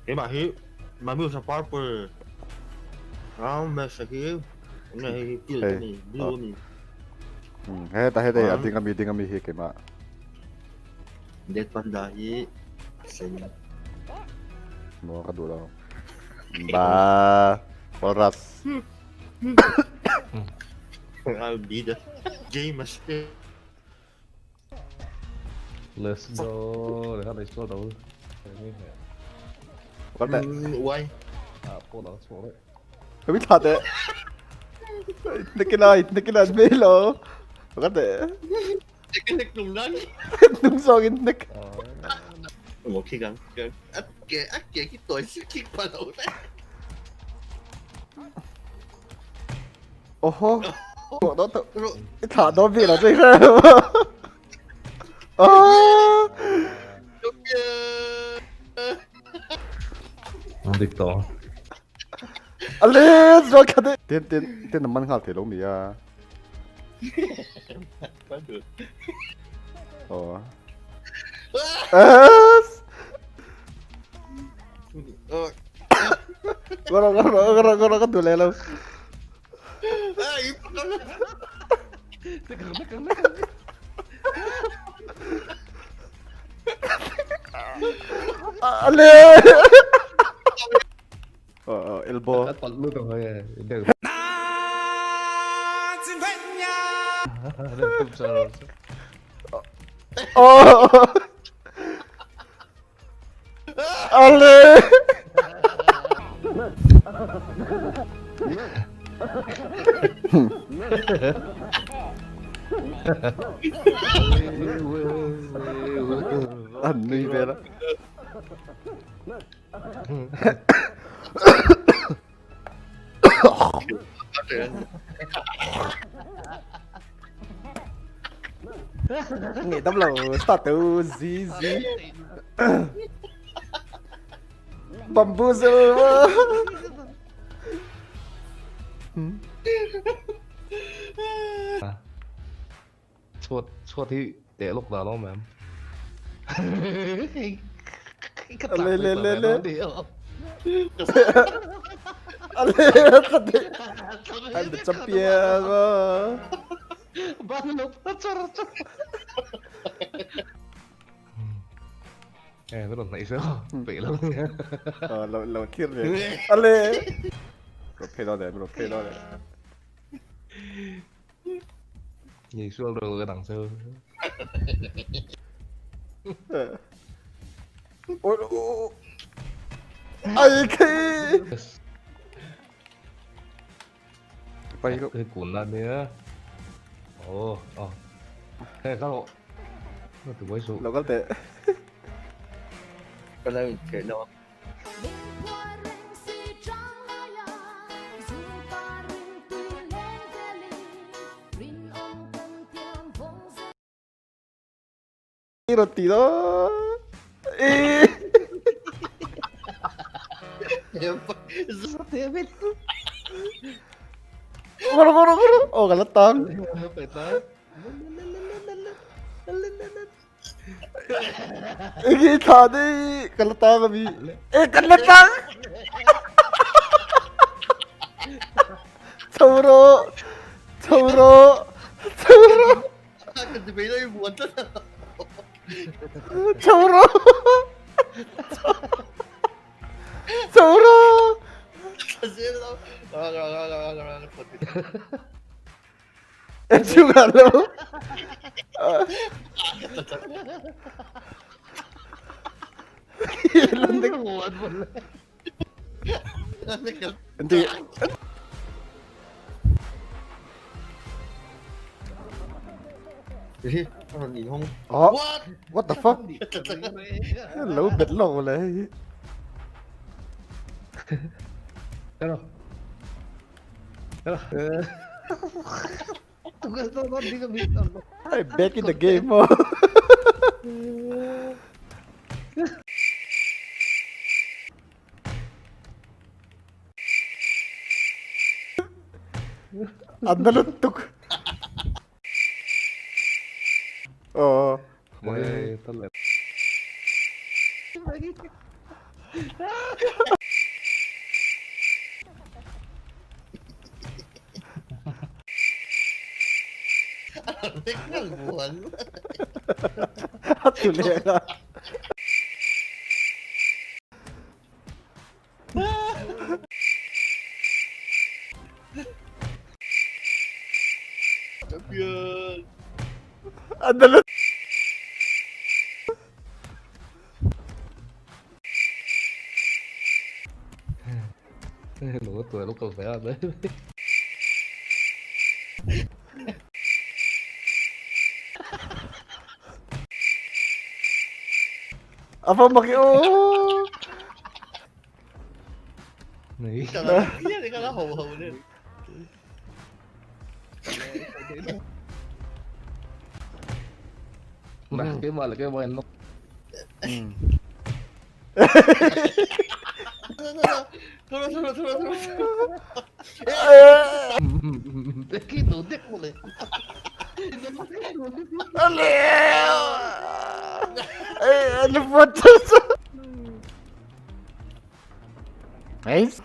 Imagine, mami usa purple. Mas aqui, này kiểu Hey, này, blue này. hete ya tingami hi kema. Dead panda hi. Sen. Mo ka dulu. Ba, oras. I'll be the game master. Let's go. Để lấy số đấu. Có thể. Why? À, cô đó số đấy. Không biết thật đấy. Nakila melo. Có thể. Cái này cùng đó. Đúng rồi cái nick. Một khi gắng, ắt kể cái tuổi sức kick vào đầu đấy. Oho. Nó thả nó bị là chơi khác. Không thích to. Ale, rồi cái đấy. Tiên nằm ăn hạt thì đâu mì à. Quá được. Ồ. Goro kan tuh lelo. Ale. Elbow. Còn luôn rồi. Được. Không sợ. Oh. Ale. Anh đi về đó. Nghĩ tấm lầu start từ Z. Bamboozle. Chua thì để lúc đó nó mà em. Ale. I'm the champion. Bạn nó chua. Cái đồn này sao? Bị lắm nha. Lo kill me. Ale. Bloqueo đó. Nhìn xuống rồi cái đằng sau. Ôi. Ai cái. Bay Cái cuốn là nữa. Ồ. Thế các bộ. Nó từ quay số. Lo có thể. Cái này kể nó. Roti đó. Goro. Oh, galatang. Kita deh galatang kami. Galatang. Sauro. Cái gì vậy đây buồn thật. Sauro. Juga lo. Nanti. Nhìn không? Oh, what the fuck? Lâu bệt lộ lại. Hello. I'm back in the game. Andaluttuk. Oh. Ê, tao lại Tek ng buwan. Tuloy ka. Champion. Ang dalo. Lúa tuổi lúc cầu phải ở đấy. Apa makio? Này. Ikaw lang. Yan, ikaw lang. Haw-haw din. Nah, cái mà là cái bên nó. Turun, turun, turun, turun. Cái đồ tiếc một này. Ano ba ito? Nice.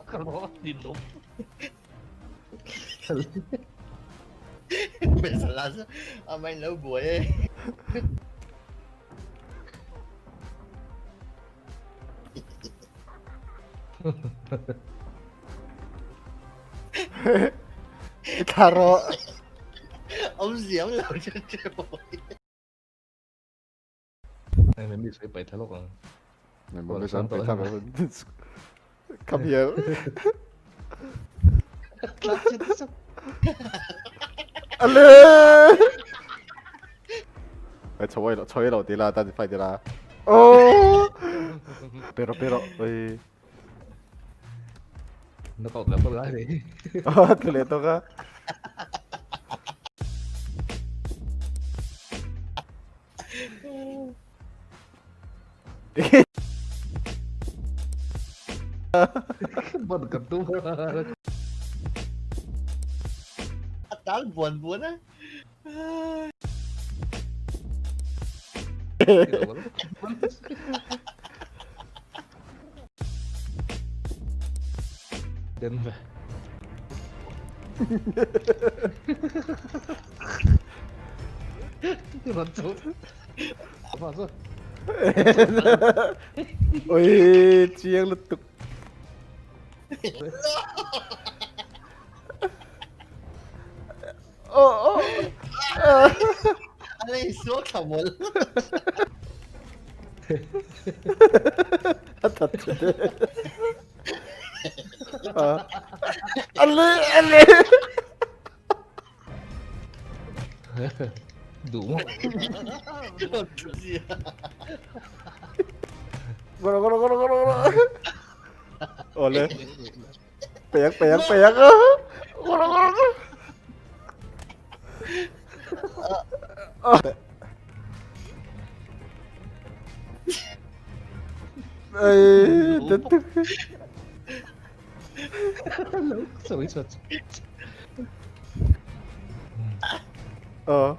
Kalau di lốp. Besa lasa. Amay na buhay eh. Karo. Ông diễm là trên trời bồi. Này mình bị xoay bảy thái lộc à. May mabasa pa tayo. Come here. Ale! Ay, 저기 어디 라, 다시 파이드 라. Oh! Pero, ay. Nó còn là con gái đấy. Oh, tuleto ka. Bật cầm tung. Tal buwan-buwan na. Đến về. Cái con trốn. Vào rồi. Uy, Chiyang lutuk. Oh. Ano yung suwak sa mall? Ale! Đủ không? Goro. Ole. Peyak. Goro. Ay, datuk. Sorry. Oh.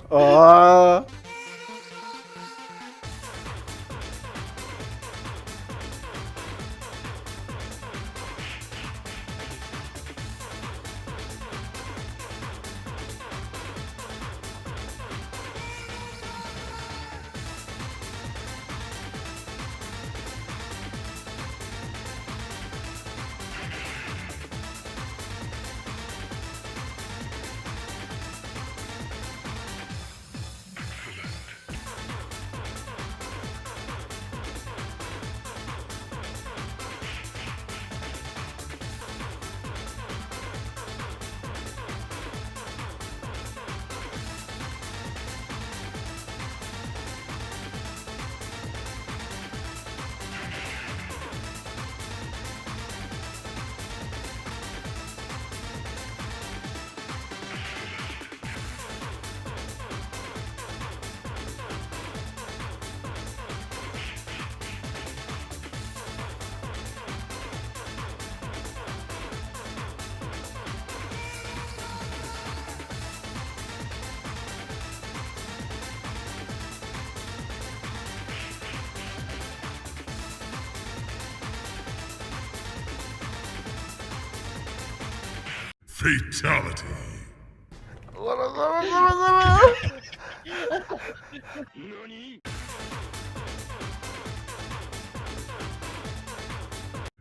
Fatality.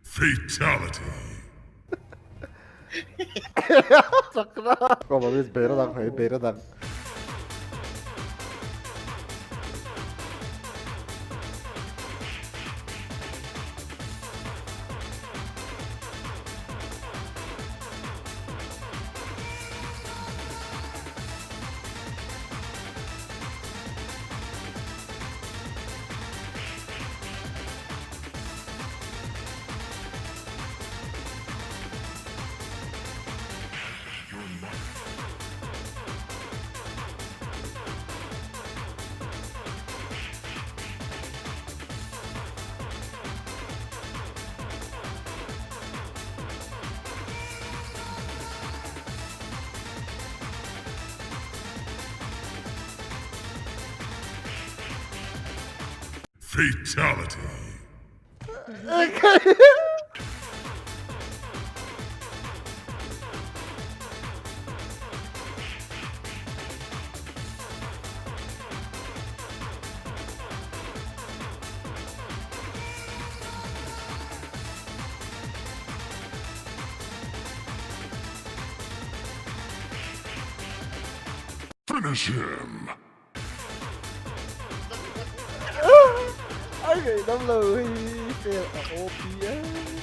Fatality. Kom maar, dit is beter dan, hey, beter dan. Fatality. Finish him. Ai, velho, dá um fail. OP,